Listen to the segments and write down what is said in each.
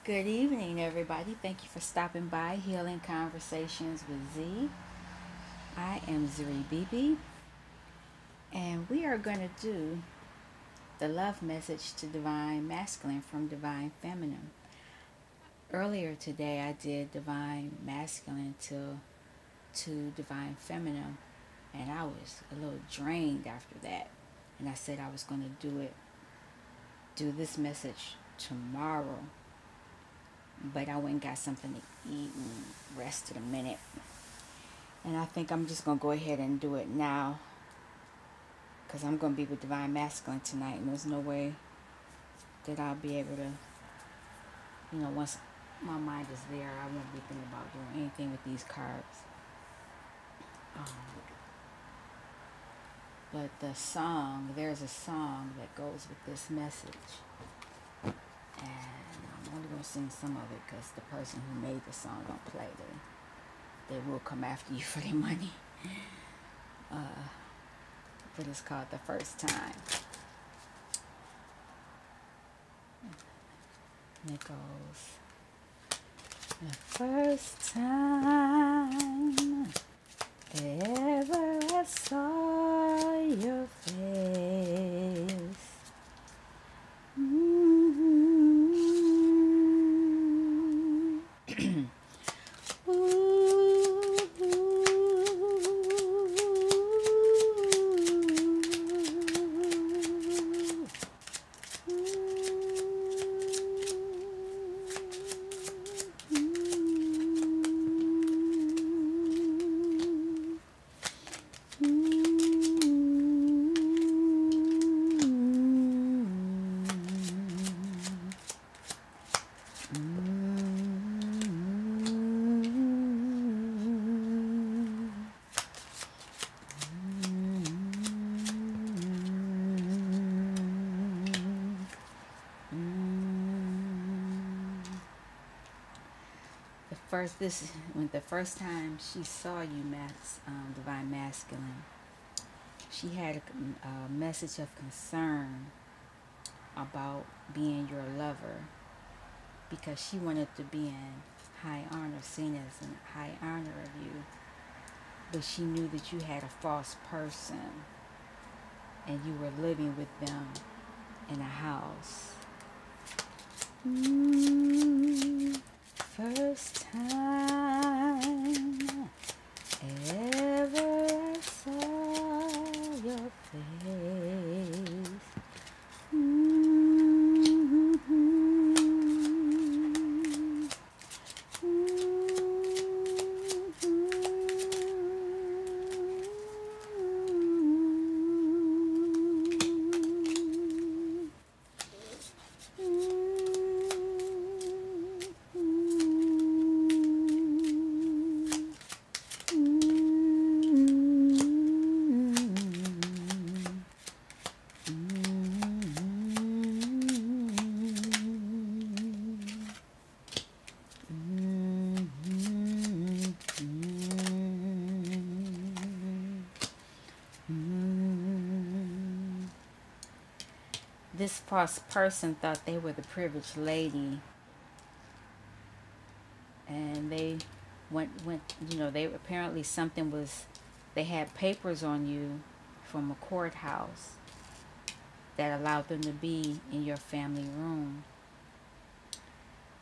Good evening, everybody. Thank you for stopping by Healing Conversations with Z. I am Zuri Bibi, and we are going to do the love message to Divine Masculine from Divine Feminine. Earlier today, I did Divine Masculine to Divine Feminine, and I was a little drained after that. And I said I was going to do this message tomorrow, but I went and got something to eat and rested a minute. And I think I'm just going to go ahead and do it now because I'm going to be with Divine Masculine tonight, and there's no way that I'll be able to, once my mind is there, I won't be thinking about doing anything with these cards. But there's a song that goes with this message. And I'm only going to sing some of it because the person who made the song don't play. They will come after you for their money. But it's called The First Time. And it goes, the first time ever I saw your face. The first time she saw you, Divine Masculine, she had a message of concern about being your lover because she wanted to be in high honor, seen as in high honor of you, but she knew that you had a false person and you were living with them in a house. First time ever I saw your face. This false person thought they were the privileged lady, and they they apparently they had papers on you from a courthouse that allowed them to be in your family room.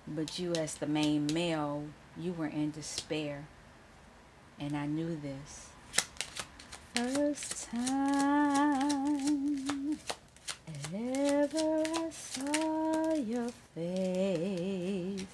But you, as the main male, you were in despair, and I knew this. First time ever I saw your face.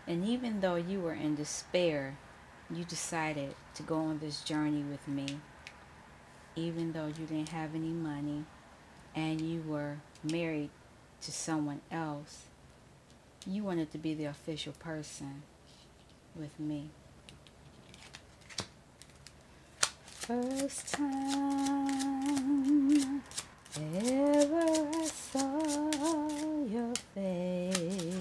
And even though you were in despair, you decided to go on this journey with me. Even though you didn't have any money and you were married to someone else, you wanted to be the official person with me. First time ever I saw your face.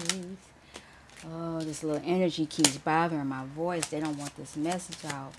Oh, this little energy keeps bothering my voice. They don't want this message out.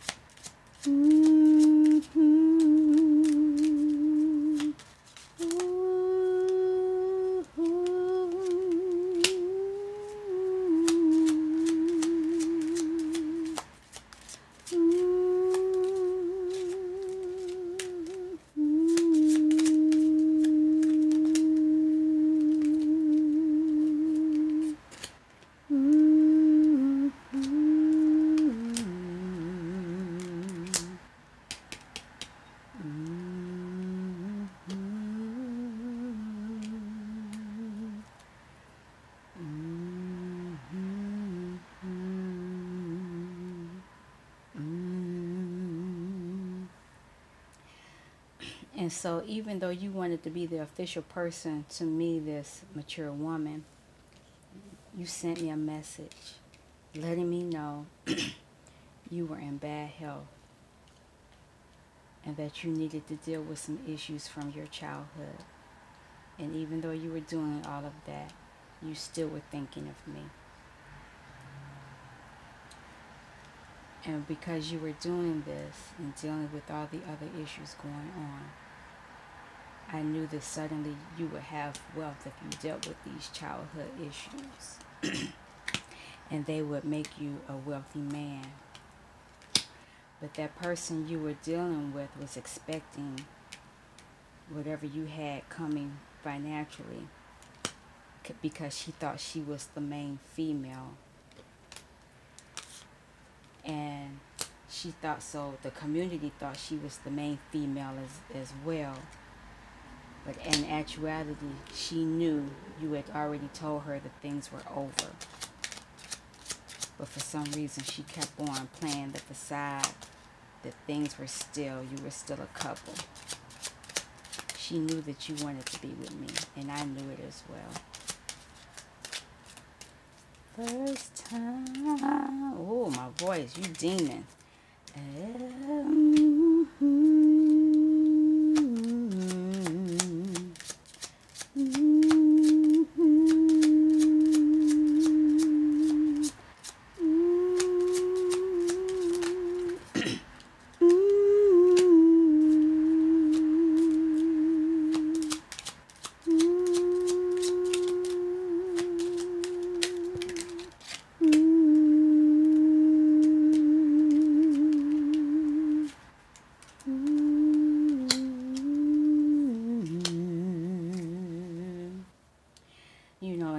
And so even though you wanted to be the official person to me, this mature woman, you sent me a message letting me know you were in bad health and that you needed to deal with some issues from your childhood. And even though you were doing all of that, you still were thinking of me. And because you were doing this and dealing with all the other issues going on, I knew that suddenly you would have wealth if you dealt with these childhood issues. And they would make you a wealthy man. But that person you were dealing with was expecting whatever you had coming financially because she thought she was the main female. And she thought so, the community thought she was the main female as well. But in actuality, she knew you had already told her that things were over. But for some reason, she kept on playing the facade that things were still, you were still a couple. She knew that you wanted to be with me, and I knew it as well. First time, oh, my voice, you demon.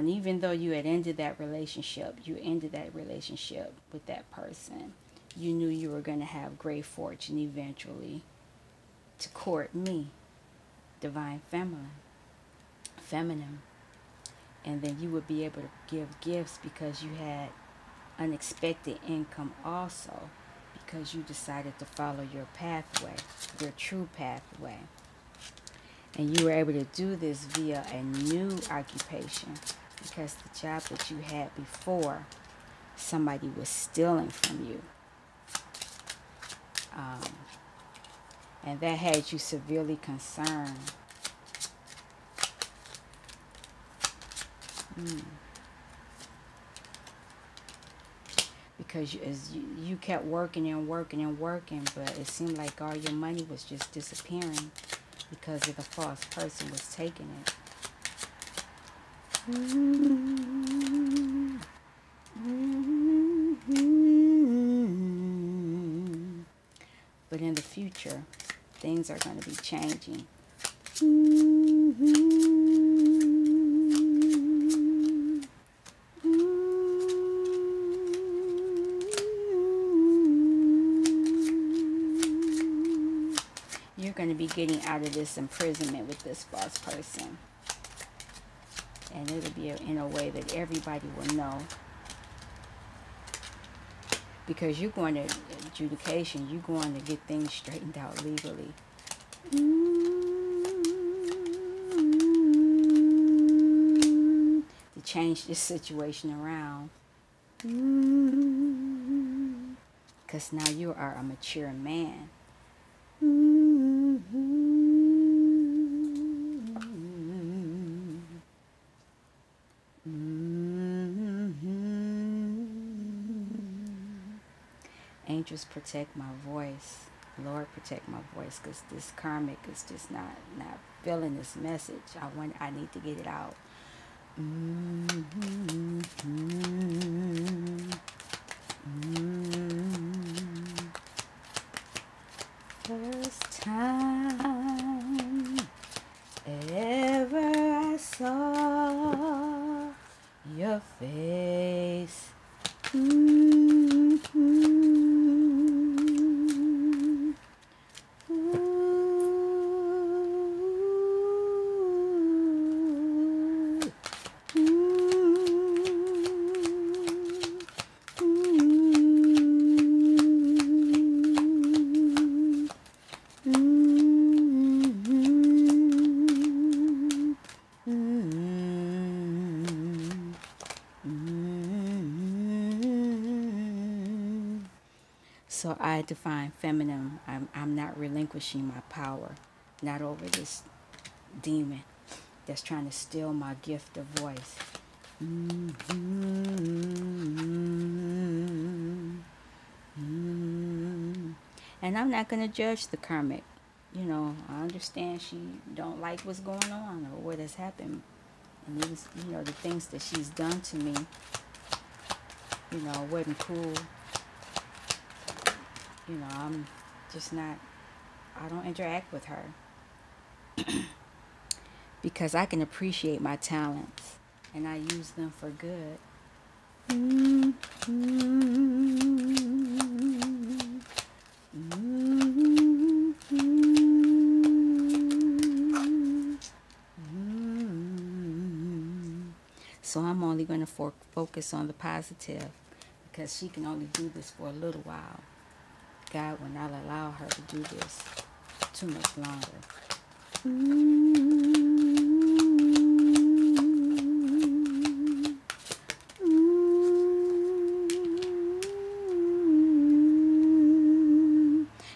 Even though you had ended that relationship, with that person, you knew you were going to have great fortune eventually to court me, divine feminine. And then you would be able to give gifts because you had unexpected income also, because you decided to follow your pathway, your true pathway. And you were able to do this via a new occupation, because the job that you had before, somebody was stealing from you. And that had you severely concerned. Because you kept working and working and working, but it seemed like all your money was just disappearing because of the false person was taking it. But in the future, things are going to be changing. You're going to be getting out of this imprisonment with this false person. And it'll be in a way that everybody will know because you're going to adjudication, you're going to get things straightened out legally. To change this situation around. Because now you are a mature man. Angels protect my voice. Lord protect my voice, because this karmic is just not feeling this message. I need to get it out. First time ever I saw your face. So I define feminine. I'm not relinquishing my power, not over this demon that's trying to steal my gift of voice. And I'm not going to judge the karmic. You know, I understand she don't like what's going on or what has happened. And these, you know, the things that she's done to me, you know, wasn't cool. You know, I'm just not, I don't interact with her. Because I can appreciate my talents and I use them for good. So I'm only going to focus on the positive, because she can only do this for a little while. God will not allow her to do this too much longer.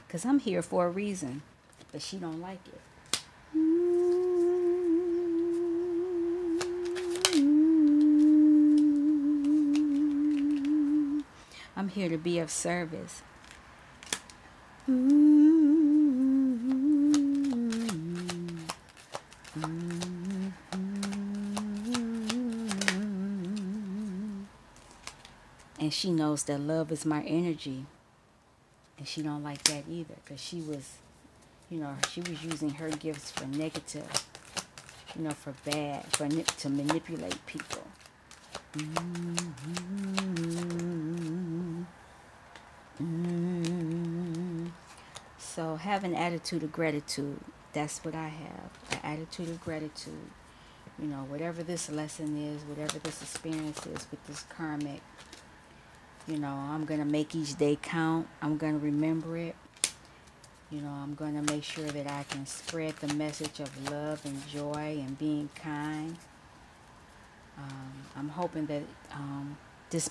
Because I'm here for a reason, but she don't like it. I'm here to be of service. And she knows that love is my energy. And she don't like that either, because she was, you know, she was using her gifts for negative, you know, for bad, to manipulate people. So have an attitude of gratitude. That's what I have, an attitude of gratitude. You know, whatever this lesson is, whatever this experience is with this karmic, you know, I'm going to make each day count. I'm going to remember it. You know, I'm going to make sure that I can spread the message of love and joy and being kind. I'm hoping that this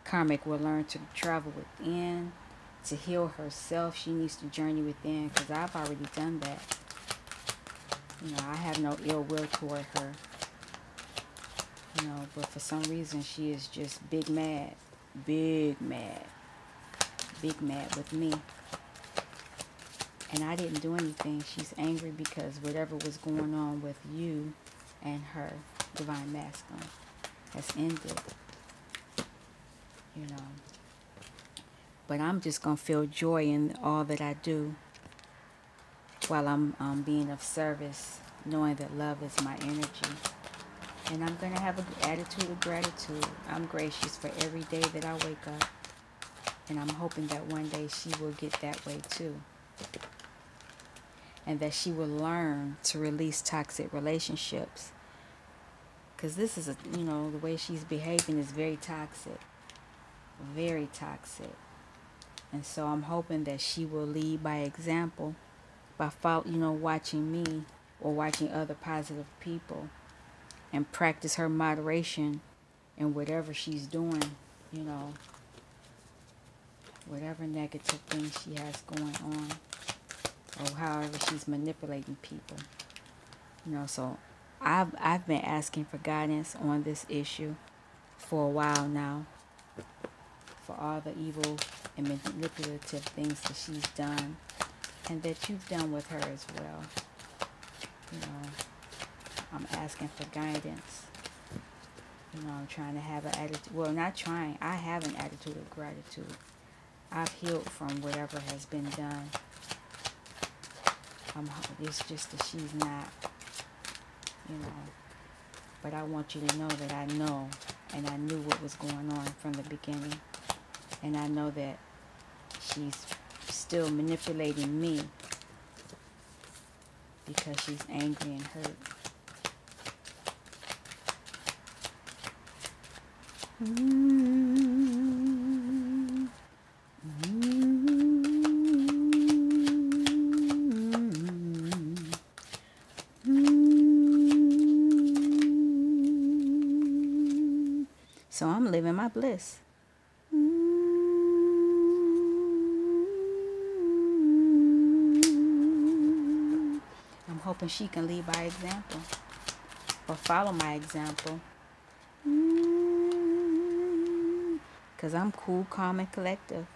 karmic will learn to travel within, to heal herself. She needs to journey within, because I've already done that. You know, I have no ill will toward her. You know, but for some reason she is just big mad with me. And I didn't do anything. She's angry because whatever was going on with you and her, Divine Masculine, has ended. You know. But I'm just going to feel joy in all that I do while I'm being of service, knowing that love is my energy. And I'm going to have an attitude of gratitude. I'm gracious for every day that I wake up. And I'm hoping that one day she will get that way too. And that she will learn to release toxic relationships. Because this is, you know, the way she's behaving is very toxic. very toxic. And so I'm hoping that she will lead by example by watching me or watching other positive people, and practice her moderation in whatever she's doing, you know, whatever negative things she has going on, or however she's manipulating people. So I've been asking for guidance on this issue for a while now, for all the evil and manipulative things that she's done and that you've done with her as well. I'm asking for guidance. I'm trying to have an attitude. Well, not trying. I have an attitude of gratitude. I've healed from whatever has been done. It's just that she's not, But I want you to know that I know, and I knew what was going on from the beginning. And I know that she's still manipulating me because she's angry and hurt. So I'm living my bliss. I'm hoping she can lead by example or follow my example. Because I'm cool, calm, and collective.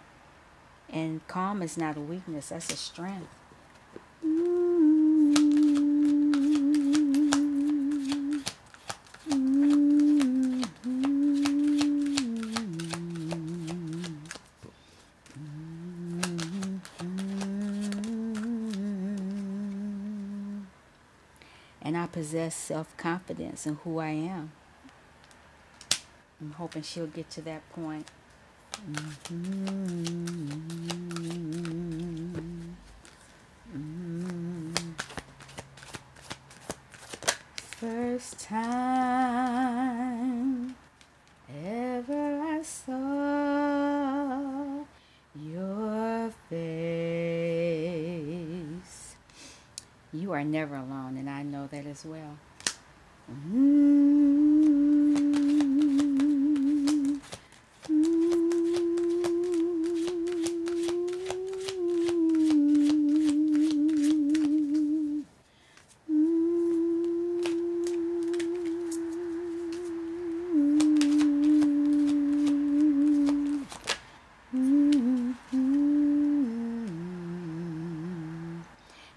And calm is not a weakness, that's a strength. And I possess self-confidence in who I am. I'm hoping she'll get to that point. First time ever I saw your face. You are never alone, and I know that as well.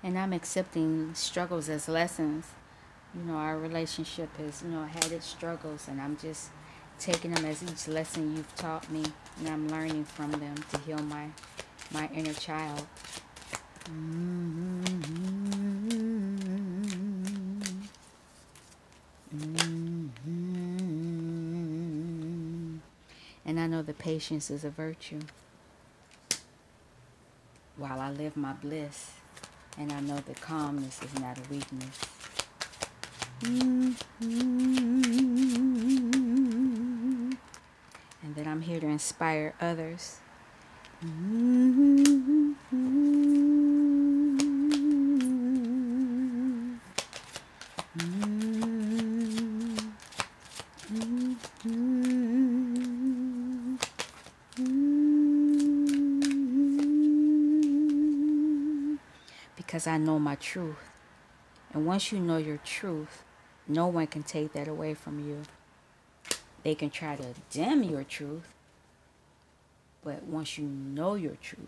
And I'm accepting struggles as lessons. Our relationship has, had its struggles, and I'm just taking them as each lesson you've taught me, and I'm learning from them to heal my inner child. And I know that patience is a virtue while I live my bliss. And I know that calmness is not a weakness. And that I'm here to inspire others. Because I know my truth. And once you know your truth, no one can take that away from you. They can try to dim your truth, but once you know your truth,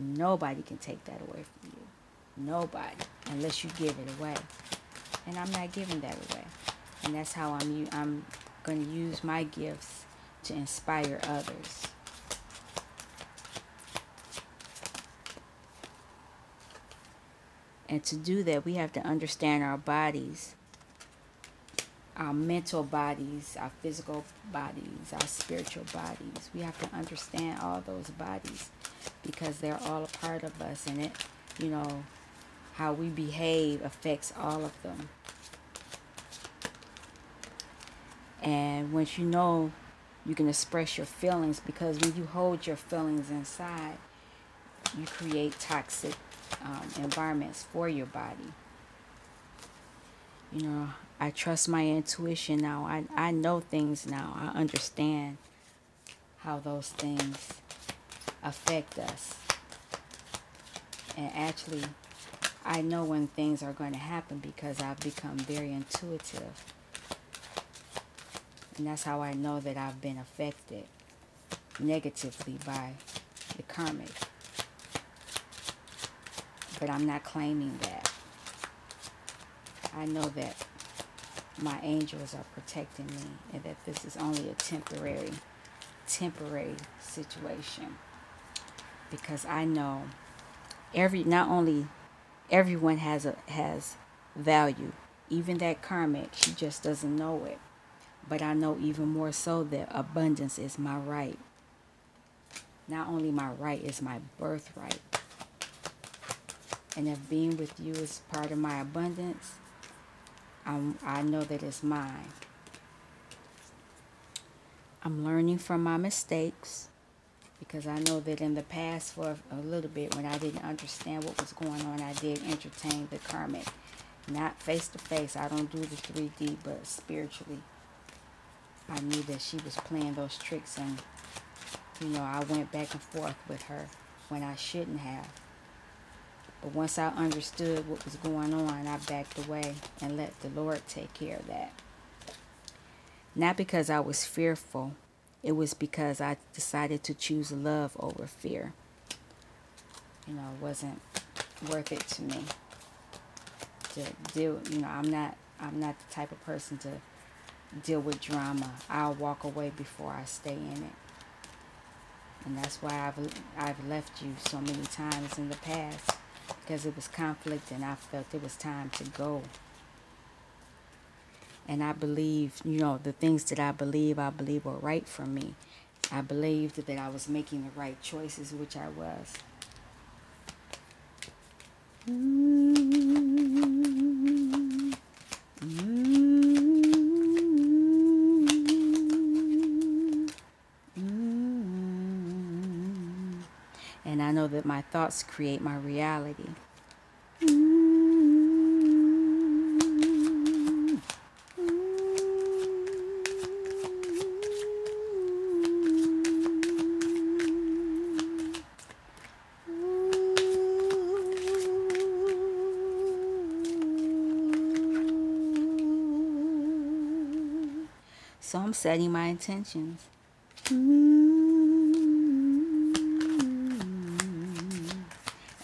nobody can take that away from you. Nobody, unless you give it away. And I'm not giving that away. And that's how I'm going to use my gifts to inspire others. And to do that, we have to understand our bodies, our mental bodies, our physical bodies, our spiritual bodies. We have to understand all those bodies because they're all a part of us, and how we behave affects all of them. And once you know You can express your feelings, because when you hold your feelings inside, you create toxic environments for your body. You know, I trust my intuition now. I know things now. I understand how those things affect us. And actually, I know when things are going to happen because I've become very intuitive. And that's how I know that I've been affected negatively by the karmic. But I'm not claiming that. I know that my angels are protecting me, and that this is only a temporary situation. Because I know not only everyone has value, even that karmic, she just doesn't know it. But I know even more so that abundance is my right. Not only my right, it's my birthright. And if being with you is part of my abundance, I know that it's mine. I'm learning from my mistakes, because I know that in the past, for a little bit, when I didn't understand what was going on, I did entertain the karmic. Not face to face. I don't do the 3D, but spiritually. I knew that she was playing those tricks, and I went back and forth with her when I shouldn't have. But once I understood what was going on, I backed away and let the Lord take care of that. Not because I was fearful. It was because I decided to choose love over fear. It wasn't worth it to me to deal. I'm not the type of person to deal with drama. I'll walk away before I stay in it. And that's why I've left you so many times in the past, because it was conflict and I felt it was time to go. And I believe, the things that I believe were right for me. I believed that I was making the right choices, which I was. And I know that my thoughts create my reality. So I'm setting my intentions.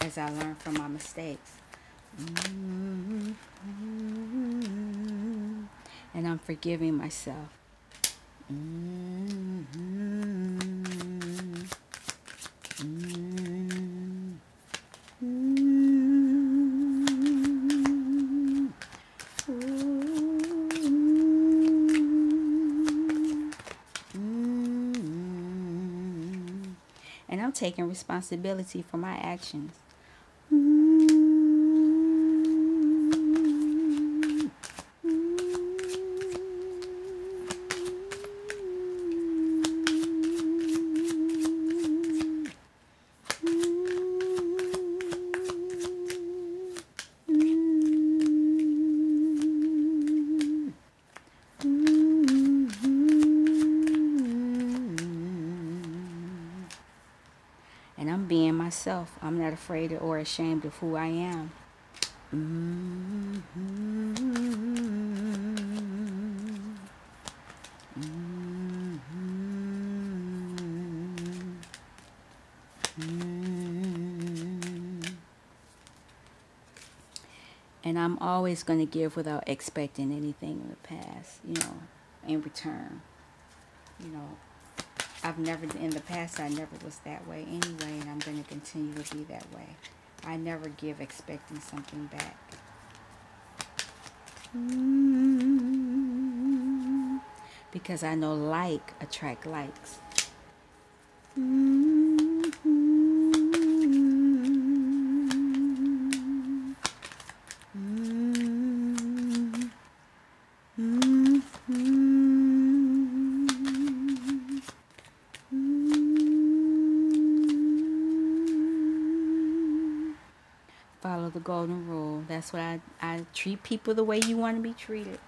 As I learn from my mistakes. And I'm forgiving myself. And I'm taking responsibility for my actions. And I'm being myself. I'm not afraid or ashamed of who I am. And I'm always going to give without expecting anything in the past, in return. In the past, I never was that way anyway, and I'm going to continue to be that way. I never give expecting something back. Because I know like attract likes. golden rule. That's what I treat people the way you want to be treated.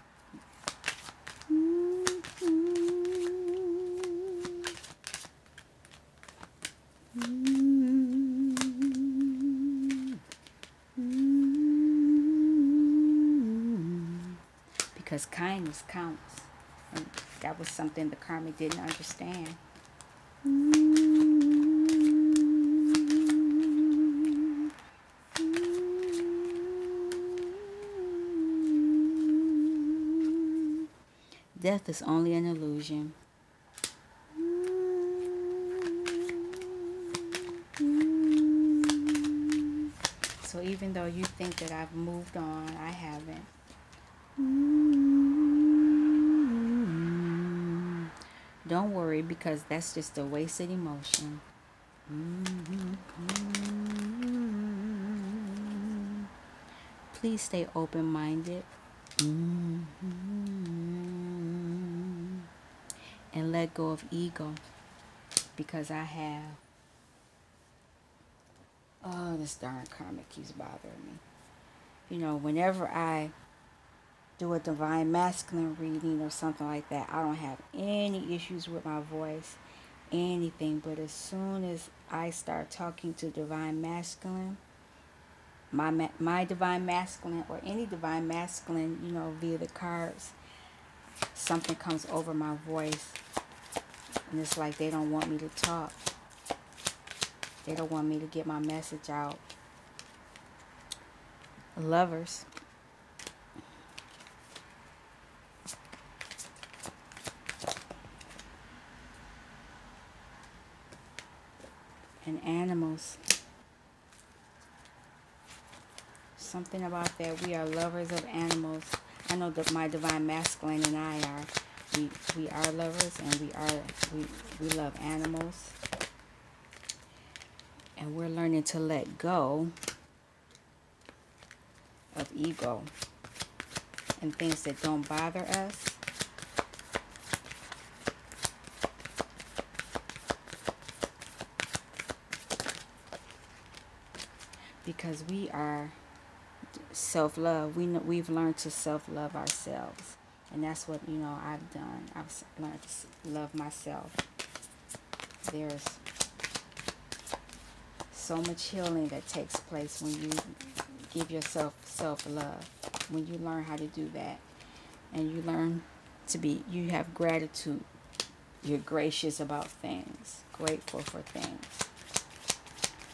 Because kindness counts. And that was something the karmic didn't understand. Death is only an illusion. So even though you think that I've moved on, I haven't. Don't worry, because that's just a wasted emotion. Please stay open-minded. And let go of ego, because I have. Oh, this darn karmic keeps bothering me. You know, whenever I do a divine masculine reading or something like that, I don't have any issues with my voice, anything. But as soon as I start talking to divine masculine, my divine masculine or any divine masculine, you know, via the cards, something comes over my voice, and it's like they don't want me to talk. They don't want me to get my message out. Lovers. And animals. Something about that. We are lovers of animals. I know that my divine masculine and I are. We are lovers, and we love animals. And we're learning to let go of ego and things that don't bother us. Because we are self-love. We've learned to self-love ourselves. And that's what, you know, I've done. I've learned to love myself. There's so much healing that takes place when you give yourself self-love. When you learn how to do that. And you learn to be, you have gratitude. You're gracious about things. Grateful for things.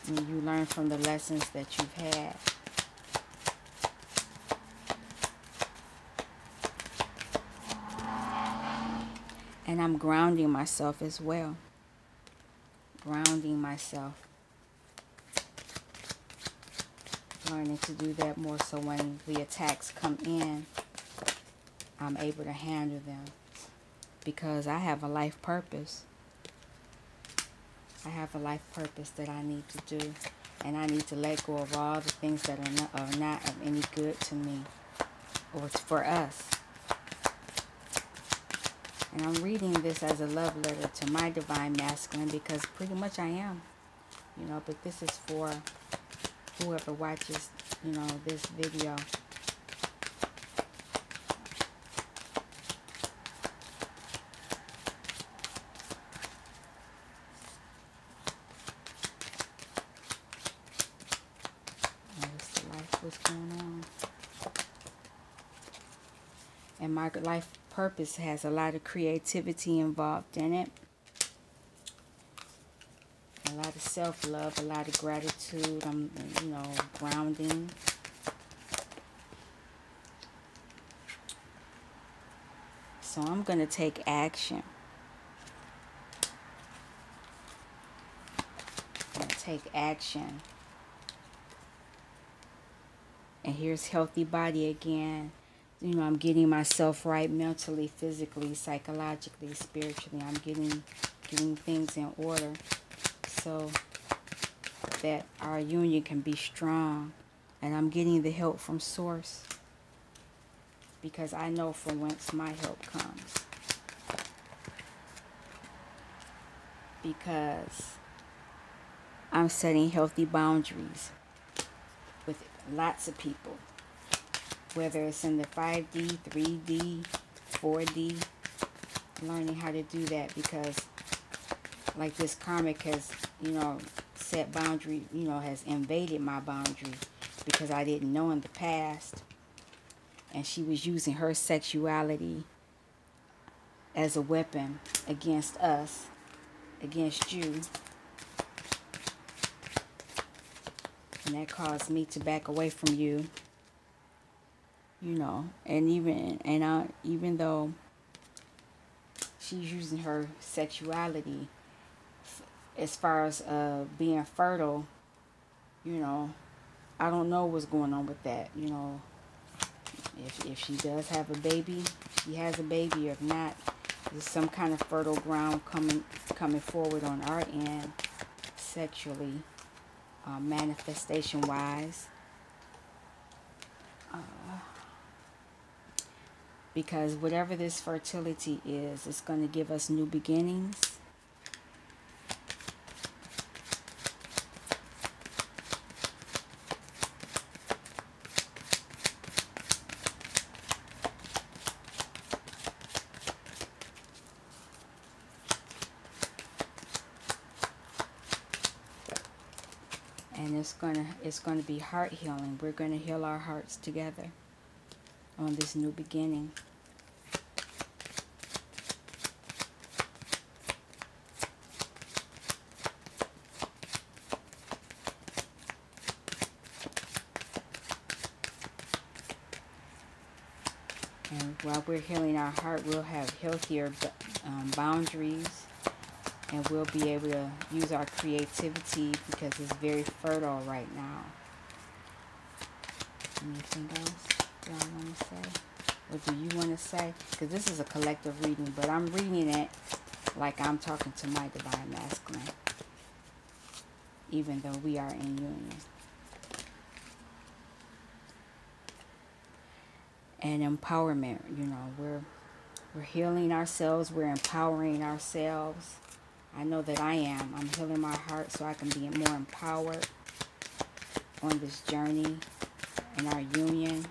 And you learn from the lessons that you've had. And I'm grounding myself as well. Grounding myself. Learning to do that more so when the attacks come in, I'm able to handle them. Because I have a life purpose. I have a life purpose that I need to do. And I need to let go of all the things that are not of any good to me. Or for us. And I'm reading this as a love letter to my divine masculine, because pretty much I am. You know, but this is for whoever watches, you know, this video. What's going on? And my life purpose has a lot of creativity involved in it. A lot of self-love, a lot of gratitude. I'm, you know, grounding. So I'm going to take action. I'm going to take action. And here's healthy body again. You know, I'm getting myself right mentally, physically, psychologically, spiritually. I'm getting things in order so that our union can be strong. And I'm getting the help from Source, because I know from whence my help comes. Because I'm setting healthy boundaries with lots of people, whether it's in the 5D, 3D, 4D, learning how to do that, because like this karmic has, set boundary, has invaded my boundary because I didn't know in the past, and she was using her sexuality as a weapon against us, against you, and that caused me to back away from you, and even though she's using her sexuality as far as being fertile, I don't know what's going on with that. If she does have a baby, she has a baby. If not, there's some kind of fertile ground coming forward on our end, sexually, manifestation wise. Because whatever this fertility is, it's going to give us new beginnings. And it's gonna be heart healing. We're gonna heal our hearts together on this new beginning. And while we're healing our heart, we'll have healthier boundaries, and we'll be able to use our creativity because it's very fertile right now. Anything else y'all want to say? Or do you want to say? Because this is a collective reading, but I'm reading it like I'm talking to my divine masculine, even though we are in union. And empowerment, we're healing ourselves, we're empowering ourselves. I know that I am. I'm healing my heart so I can be more empowered on this journey in our union.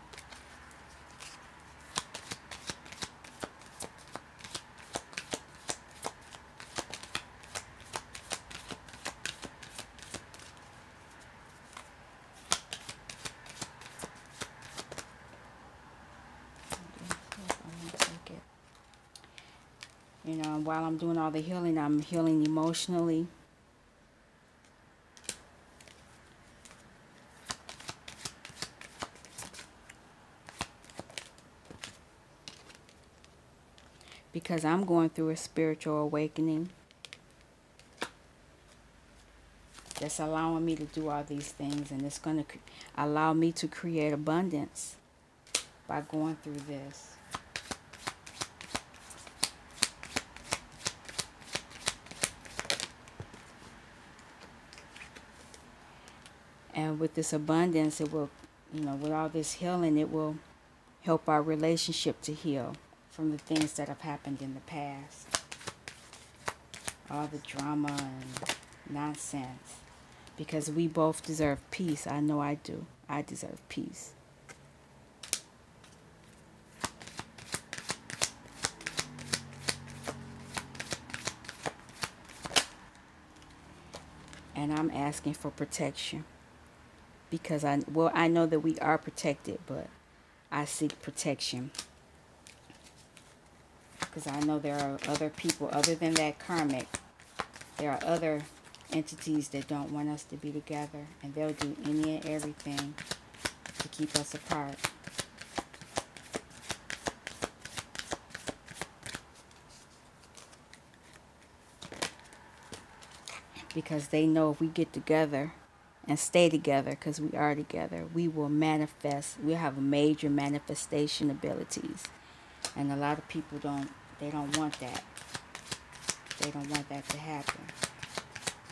While I'm doing all the healing, I'm healing emotionally. Because I'm going through a spiritual awakening that's allowing me to do all these things, and it's going to allow me to create abundance by going through this. And with this abundance, it will, with all this healing, it will help our relationship to heal from the things that have happened in the past. All the drama and nonsense. Because we both deserve peace. I know I do. I deserve peace. And I'm asking for protection. Because I know that we are protected, but I seek protection. Because I know there are other people other than that karmic. There are other entities that don't want us to be together, and they'll do any and everything to keep us apart. Because they know if we get together and stay together, because we are together, we will manifest. We'll have major manifestation abilities. And a lot of people don't want that. They don't want that to happen.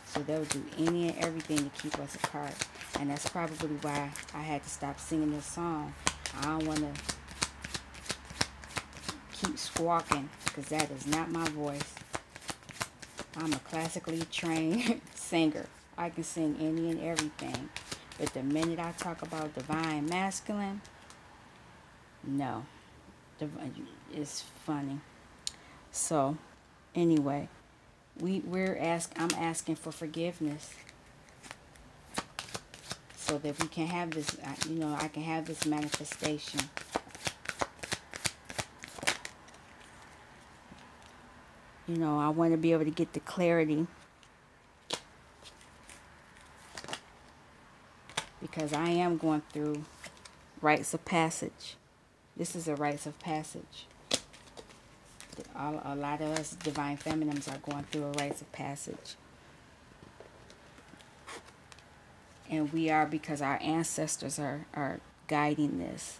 So they'll do any and everything to keep us apart. And that's probably why I had to stop singing this song. I don't want to keep squawking, because that is not my voice. I'm a classically trained singer. I can sing any and everything. But the minute I talk about divine masculine, no. It's funny. So, anyway, I'm asking for forgiveness so that we can have this, I can have this manifestation. I want to be able to get the clarity, because I am going through rites of passage. This is a rites of passage. A lot of us divine feminines are going through a rites of passage. And we are, because our ancestors are guiding this.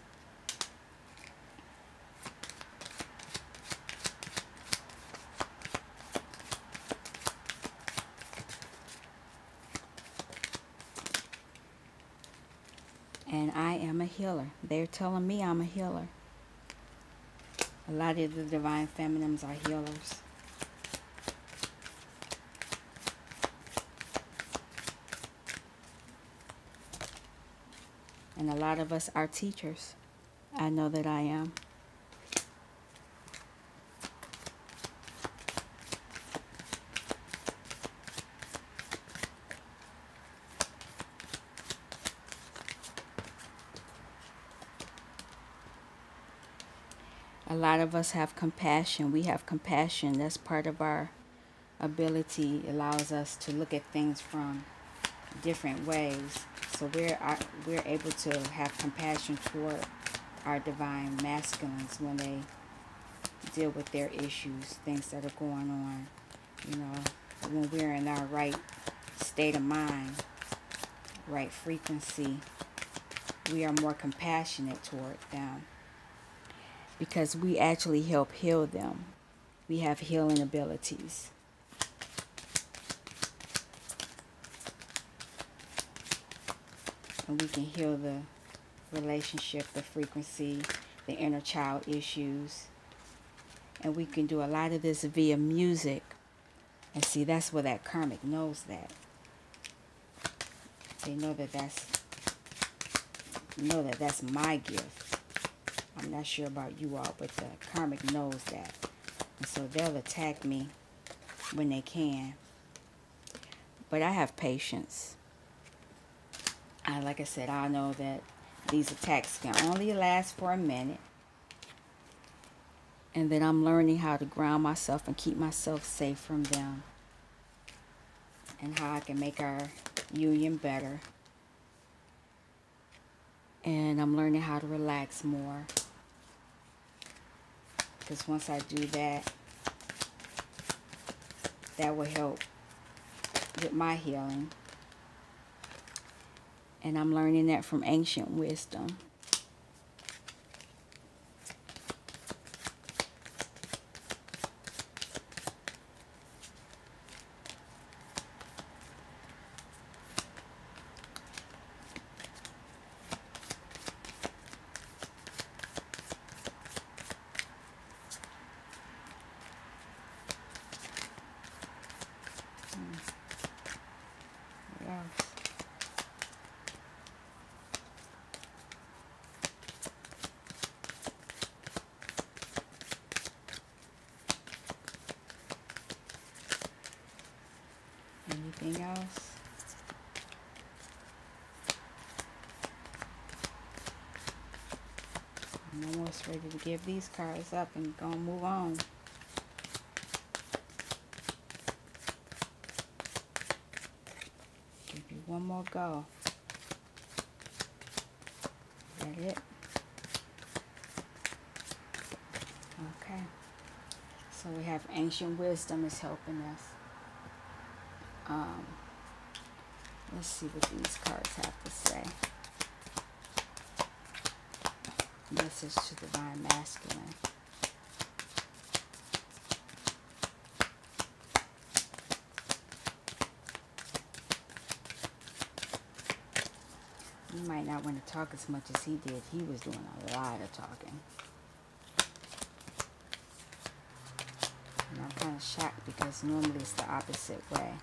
And I am a healer. They're telling me I'm a healer. A lot of the divine feminines are healers. And a lot of us are teachers. I know that I am. A lot of us have compassion. We have compassion. That's part of our ability. It allows us to look at things from different ways. So we're able to have compassion toward our divine masculines when they deal with their issues, things that are going on. When we're in our right state of mind, right frequency, we are more compassionate toward them, because we actually help heal them. We have healing abilities. And we can heal the relationship, the frequency, the inner child issues. And we can do a lot of this via music. And see, that's where that karmic knows that. They know that that's my gift. I'm not sure about you all, but the karmic knows that. And so they'll attack me when they can. But I have patience. Like I said, I know that these attacks can only last for a minute. And that I'm learning how to ground myself and keep myself safe from them. And how I can make our union better. And I'm learning how to relax more. Because once I do that, that will help with my healing. And I'm learning that from ancient wisdom. What else? Anything else? I'm almost ready to give these cards up and go and move on. Give you one more go. Is that it? Okay. So we have ancient wisdom is helping us. Let's see what these cards have to say. Message to divine masculine. You might not want to talk as much as he did. He was doing a lot of talking. And I'm kind of shocked because normally it's the opposite way.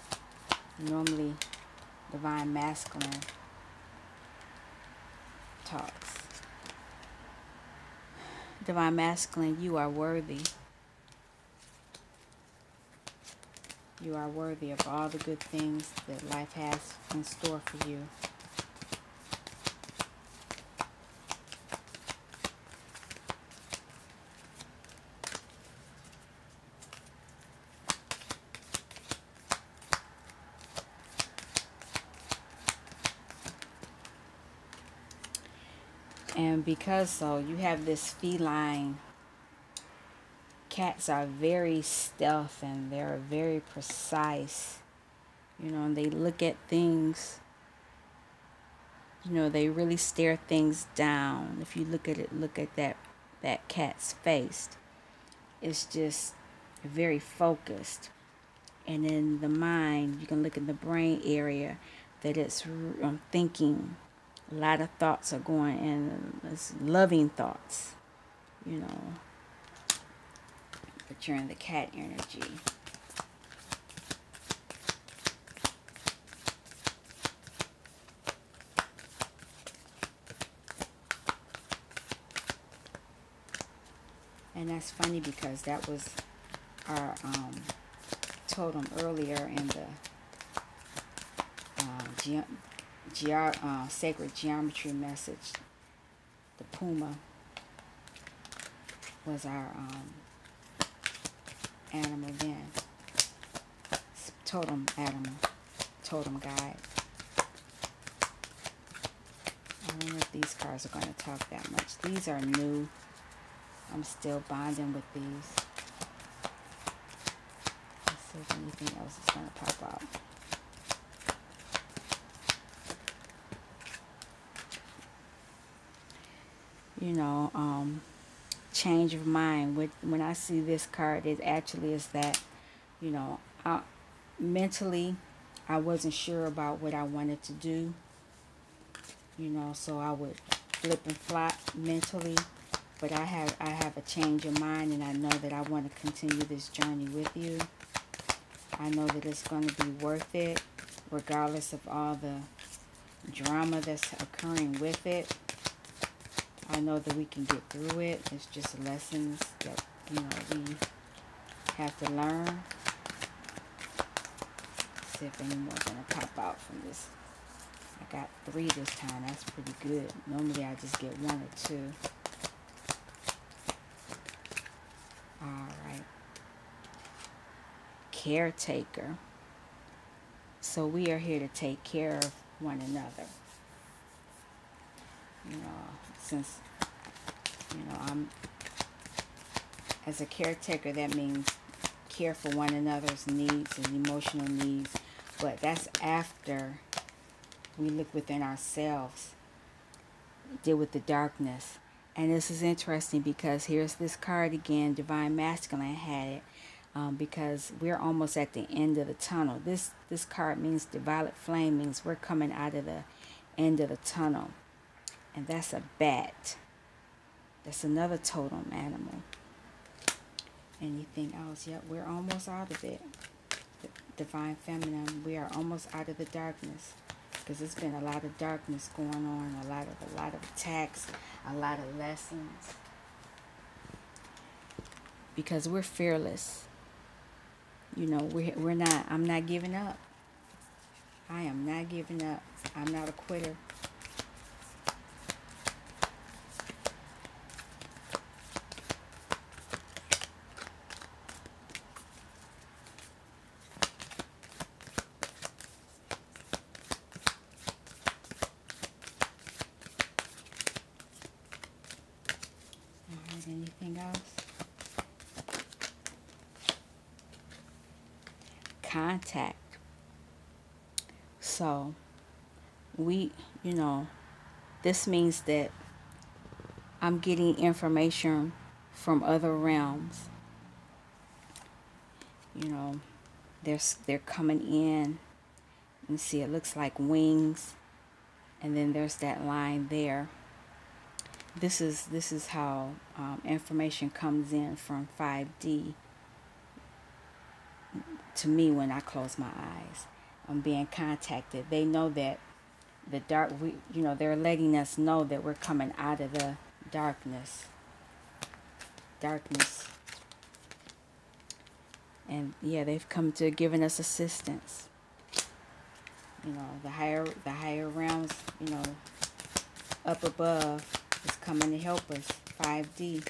Normally, divine masculine talks. Divine Masculine, you are worthy. You are worthy of all the good things that life has in store for you. And because so, you have this feline. Cats are very stealth and they're very precise. You know, and they look at things. You know, they really stare things down. If you look at that cat's face. It's just very focused. And in the mind, you can look in the brain area that it's thinking. A lot of thoughts are going in. It's loving thoughts, you know. But you're in the cat energy. And that's funny because that was our totem earlier in the sacred geometry message. The puma was our animal then. Totem animal, totem guide. I don't know if these cards are going to talk that much. These are new. I'm still bonding with these. Let's see if anything else is going to pop up. You know, change of mind. When I see this card, it actually is that, you know, mentally, I wasn't sure about what I wanted to do. You know, so I would flip and flop mentally. But I have a change of mind, and I know that I want to continue this journey with you. I know that it's going to be worth it, regardless of all the drama that's occurring with it. I know that we can get through it. It's just lessons that, you know, we have to learn. Let's see if any more are going to pop out from this. I got 3 this time. That's pretty good. Normally I just get 1 or 2. Alright. Caretaker. So we are here to take care of one another. You know, since, you know, I'm, as a caretaker, that means care for one another's needs and emotional needs. But that's after we look within ourselves, deal with the darkness. And this is interesting because here's this card again. Divine Masculine had it because we're almost at the end of the tunnel. This card means the violet flame means we're coming out of the end of the tunnel. And that's a bat. That's another totem animal. Anything else? Yep, we're almost out of it. The Divine Feminine, we are almost out of the darkness. Because there's been a lot of darkness going on, a lot of attacks, a lot of lessons. Because we're fearless. You know, we're not. I'm not giving up. I am not giving up. I'm not a quitter. Anything else? Contact. So we, you know, this means that I'm getting information from other realms. You know, they're coming in. You see, it looks like wings, and then there's that line there. This is how information comes in from 5D to me when I close my eyes. I'm being contacted. They know that the dark, they're letting us know that we're coming out of the darkness. And yeah, they've come to giving us assistance. The higher realms, up above is coming to help us. 5D.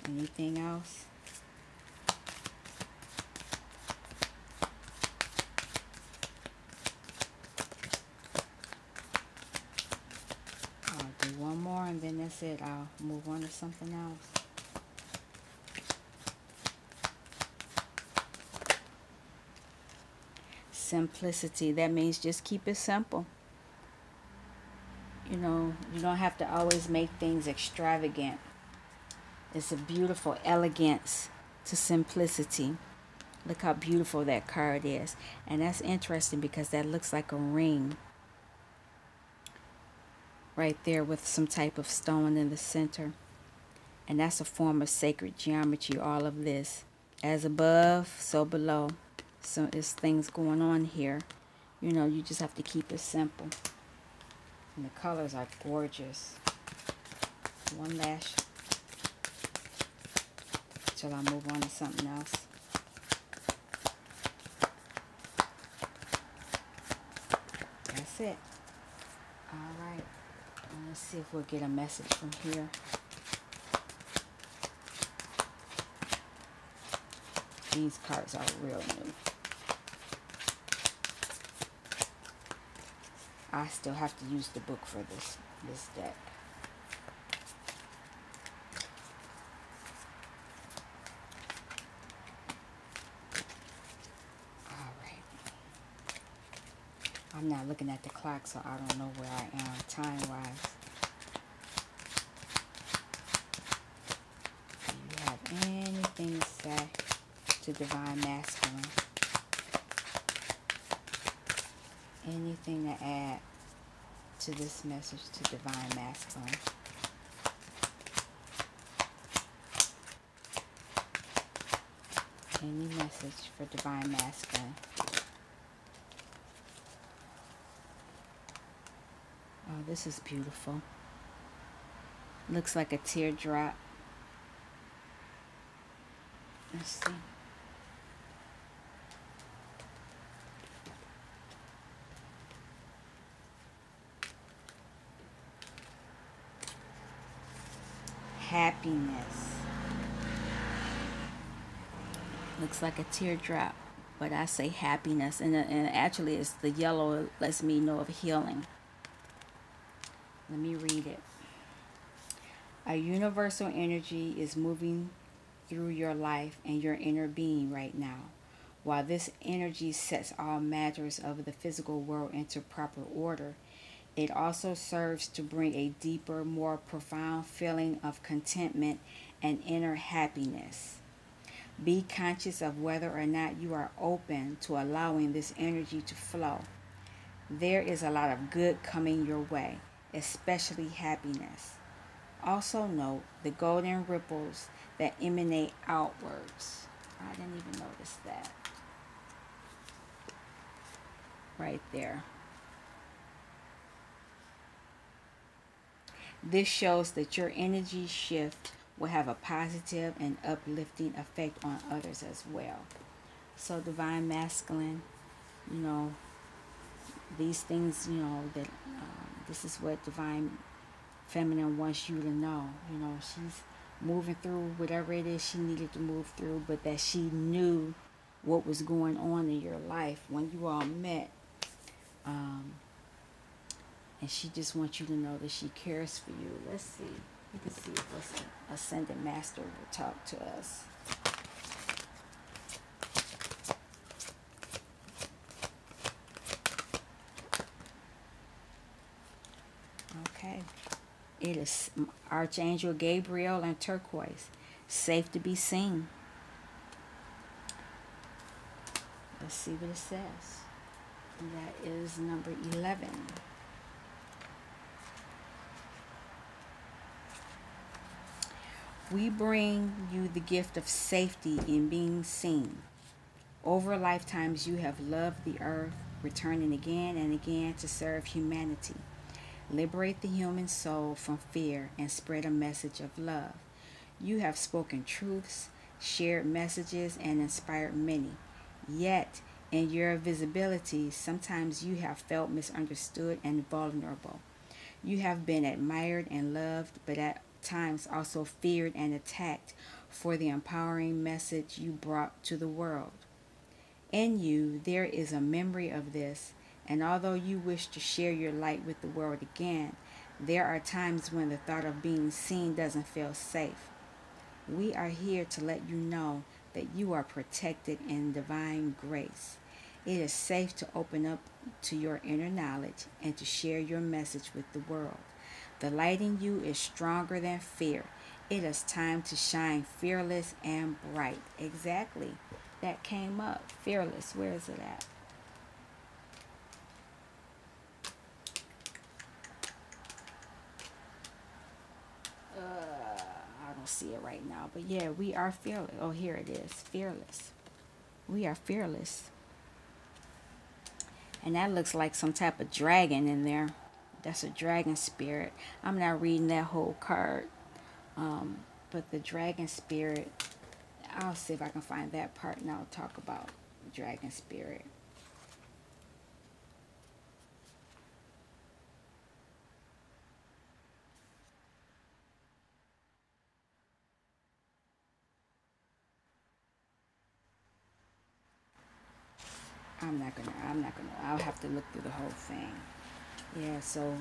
Anything else? I'll do one more and then that's it. I'll move on to something else. Simplicity. That means just keep it simple. You don't have to always make things extravagant. It's a beautiful elegance to simplicity. Look how beautiful that card is. And that's interesting because that looks like a ring right there with some type of stone in the center. And that's a form of sacred geometry, all of this. As above, so below. So there's things going on here. You just have to keep it simple. And the colors are gorgeous. One last till I move on to something else. That's it. Alright. Let's see if we'll get a message from here. These cards are real new. I still have to use the book for this deck. Alright. I'm not looking at the clock, so I don't know where I am time-wise. Do you have anything to say to Divine Masculine? Anything to add to this message to Divine Masculine? Any message for Divine Masculine? Oh, this is beautiful. Looks like a teardrop. Let's see. Happiness. Looks like a teardrop, but I say happiness, and actually it's the yellow. It lets me know of healing. Let me read it. A universal energy is moving through your life and your inner being right now. While this energy sets all matters of the physical world into proper order, it also serves to bring a deeper, more profound feeling of contentment and inner happiness. Be conscious of whether or not you are open to allowing this energy to flow. There is a lot of good coming your way, especially happiness. Also note the golden ripples that emanate outwards. I didn't even notice that. Right there. This shows that your energy shift will have a positive and uplifting effect on others as well. So Divine Masculine, these things, that this is what Divine Feminine wants you to know. She's moving through whatever it is she needed to move through, but that she knew what was going on in your life when you all met. And she just wants you to know that she cares for you. Let's see. You can see if Ascended Master will talk to us. Okay. It is Archangel Gabriel and turquoise. Safe to be seen. Let's see what it says. And that is number 11. We bring you the gift of safety in being seen. Over lifetimes, you have loved the earth, returning again and again to serve humanity. Liberate the human soul from fear and spread a message of love. You have spoken truths, shared messages, and inspired many. Yet, in your visibility, sometimes you have felt misunderstood and vulnerable. You have been admired and loved, but at times also feared and attacked for the empowering message you brought to the world. In you, there is a memory of this, and although you wish to share your light with the world again, there are times when the thought of being seen doesn't feel safe. We are here to let you know that you are protected in divine grace. It is safe to open up to your inner knowledge and to share your message with the world. The light in you is stronger than fear. It is time to shine fearless and bright. Exactly. That came up. Fearless. Where is it at? I don't see it right now. But yeah, we are fearless. Oh, here it is. Fearless. We are fearless. And that looks like some type of dragon in there. That's a dragon spirit. I'm not reading that whole card. But the dragon spirit, I'll see if I can find that part and I'll talk about the dragon spirit. I'll have to look through the whole thing. Yeah, so,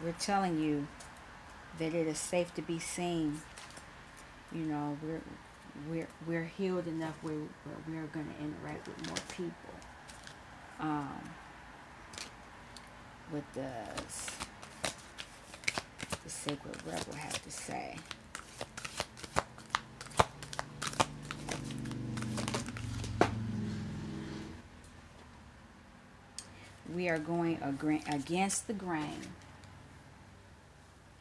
we're telling you that it is safe to be seen. We're healed enough where we're going to interact with more people. What does the Sacred Rebel have to say? We are going against the grain.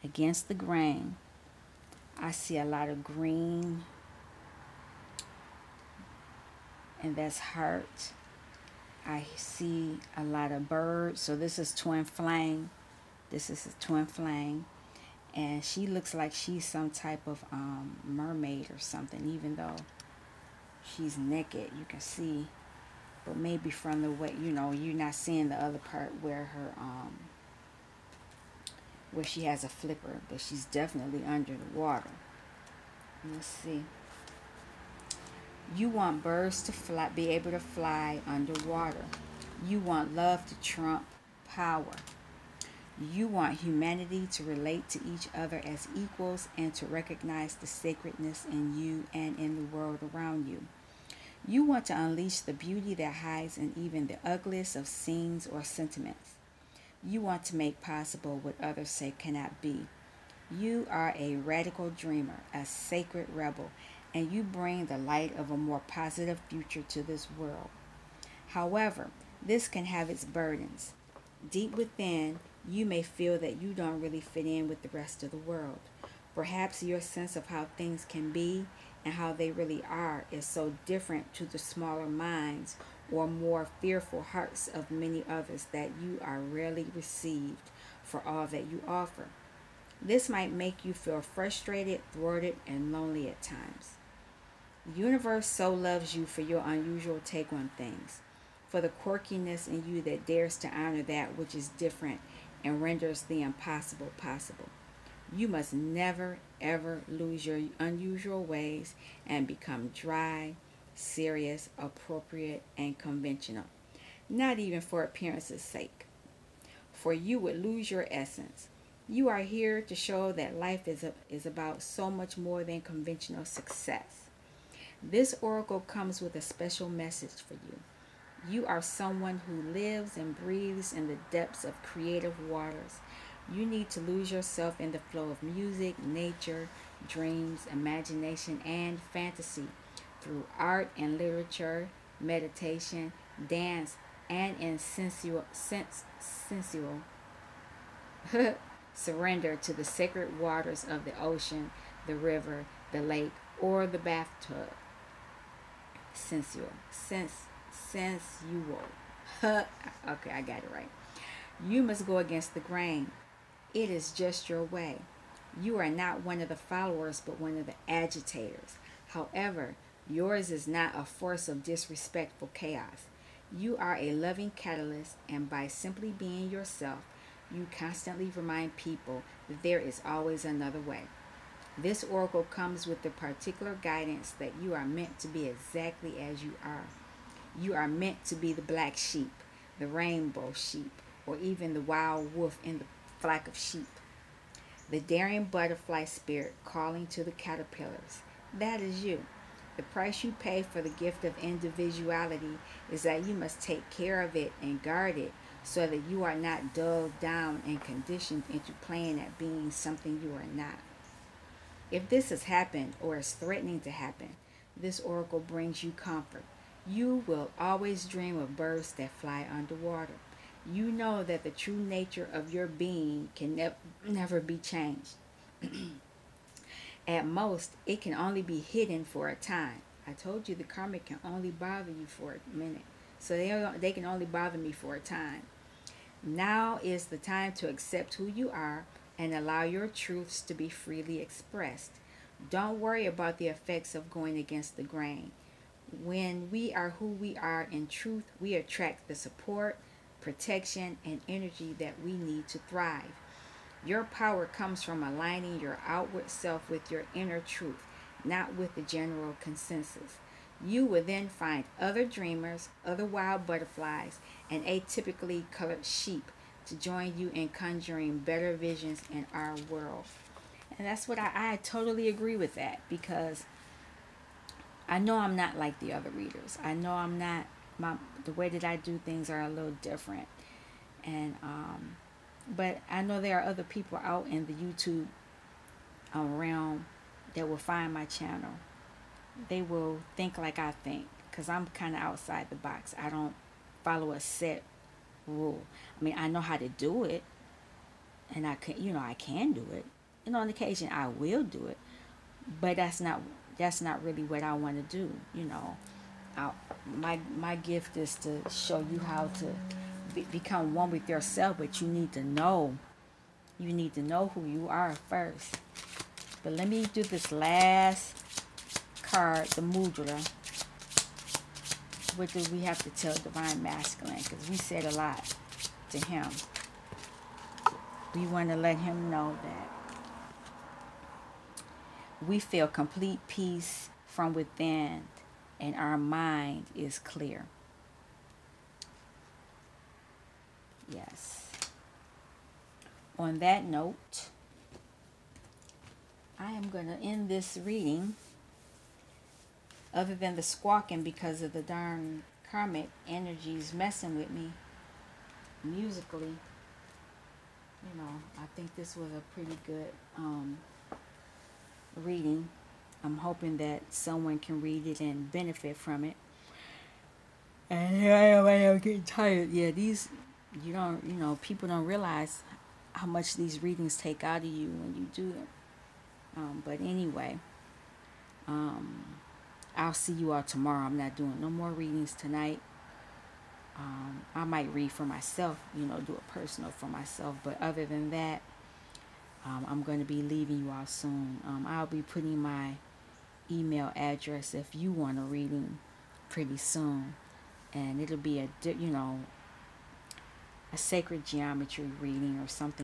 Against the grain. I see a lot of green, and that's heart. I see a lot of birds. So this is twin flame. This is a twin flame. And she looks like she's some type of mermaid or something, even though she's naked. You can see, but maybe from the way, you're not seeing the other part where her where she has a flipper, but she's definitely under the water. Let's see. You want birds to fly, be able to fly underwater. You want love to trump power. You want humanity to relate to each other as equals and to recognize the sacredness in you and in the world around you. You want to unleash the beauty that hides in even the ugliest of scenes or sentiments. You want to make possible what others say cannot be. You are a radical dreamer, a sacred rebel, and you bring the light of a more positive future to this world. However, this can have its burdens. Deep within, you may feel that you don't really fit in with the rest of the world. Perhaps your sense of how things can be and how they really are is so different to the smaller minds or more fearful hearts of many others that you are rarely received for all that you offer. This might make you feel frustrated, thwarted, and lonely at times. The universe so loves you for your unusual take on things, for the quirkiness in you that dares to honor that which is different and renders the impossible possible. You must never, ever lose your unusual ways and become dry, serious, appropriate, and conventional, not even for appearance's sake. For you would lose your essence. You are here to show that life is about so much more than conventional success. This oracle comes with a special message for you. You are someone who lives and breathes in the depths of creative waters. You need to lose yourself in the flow of music, nature, dreams, imagination, and fantasy through art and literature, meditation, dance, and in sensual surrender to the sacred waters of the ocean, the river, the lake, or the bathtub. sensual. Sensual. Okay, I got it right. You must go against the grain. It is just your way. You are not one of the followers, but one of the agitators. However, yours is not a force of disrespectful chaos. You are a loving catalyst, and by simply being yourself, you constantly remind people that there is always another way. This oracle comes with the particular guidance that you are meant to be exactly as you are. You are meant to be the black sheep, the rainbow sheep, or even the wild wolf in the flock of sheep. The daring butterfly spirit calling to the caterpillars. That is you. The price you pay for the gift of individuality is that you must take care of it and guard it so that you are not dulled down and conditioned into playing at being something you are not. If this has happened or is threatening to happen, this oracle brings you comfort. You will always dream of birds that fly underwater. You know that the true nature of your being can never be changed. At most, it can only be hidden for a time. I told you the karmic can only bother you for a minute. So they can only bother me for a time. Now is the time to accept who you are and allow your truths to be freely expressed. Don't worry about the effects of going against the grain. When we are who we are in truth, we attract the support, protection, and energy that we need to thrive. Your power comes from aligning your outward self with your inner truth, not with the general consensus. You will then find other dreamers, other wild butterflies, and atypically colored sheep to join you in conjuring better visions in our world. And that's what I totally agree with that, because I know I'm not like the other readers. I know I'm not, the way that I do things are a little different. And but I know there are other people out in the YouTube realm that will find my channel. They will think like I think, because I'm kind of outside the box. I don't follow a set rule. I mean, I know how to do it, and I can, I can do it. And on occasion, I will do it, but that's not really what I want to do. My gift is to show you how to become one with yourself, but you need to know who you are first. But let me do this last card, the mudra. What do we have to tell Divine Masculine? Because we said a lot to him. We want to let him know that we feel complete peace from within and our mind is clear. Yes. On that note, I am going to end this reading. Other than the squawking because of the darn karmic energies messing with me musically, I think this was a pretty good reading. I'm hoping that someone can read it and benefit from it. And here I am getting tired. Yeah, these, people don't realize how much these readings take out of you when you do them. But anyway, I'll see you all tomorrow. I'm not doing no more readings tonight. I might read for myself, do a personal for myself. But other than that, I'm going to be leaving you all soon. I'll be putting my email address if you want a reading pretty soon. And it'll be a sacred geometry reading or something